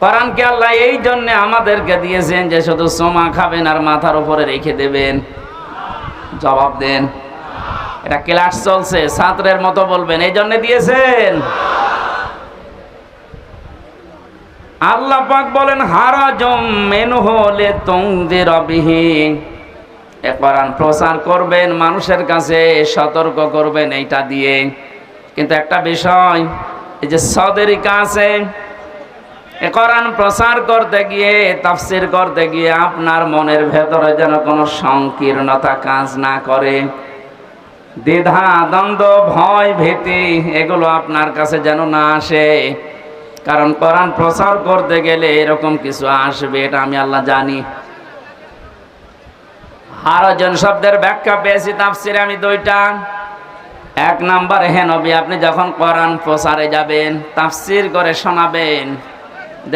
কোরআনকে আল্লাহ এই জন্য আমাদেরকে দিয়েছেন যে শুধু সোমা খাবেন আর মাথার উপরে রেখে দেবেন? জবাব দেন। এটা ক্লাস চলছে, ছাত্রের মতো বলবেন, এই জন্য দিয়েছেন? আল্লাহ পাক বলেন হারাজম মিনহু লিতুনযিরা বিহি, এ কোরআন প্রচার করবেন, মানুষের কাছে সতর্ক করবেন এইটা দিয়ে। কিন্তু একটা বিষয়, এই যে সদরিকা আছে, এ কোরআন প্রচার করতে গিয়ে, তাফসীর করতে গিয়ে আপনার মনের ভেতরে যেন কোনো সংকীর্ণতা কাজ না করে, দ্বিধা দ্বন্দ্ব ভয় ভীতি এগুলো আপনার কাছে যেন না আসে। কারণ কোরআন প্রচার করতে গেলে এরকম কিছু আসবে, এটা আমি আল্লাহ জানি। হারাজন শব্দের ব্যাখ্যা পেয়েছি তাফসীরে আমি দুইটা। এক নাম্বার, হে নবী, আপনি যখন কোরআন প্রচারে যাবেন, তাফসীর করে শোনাবেন,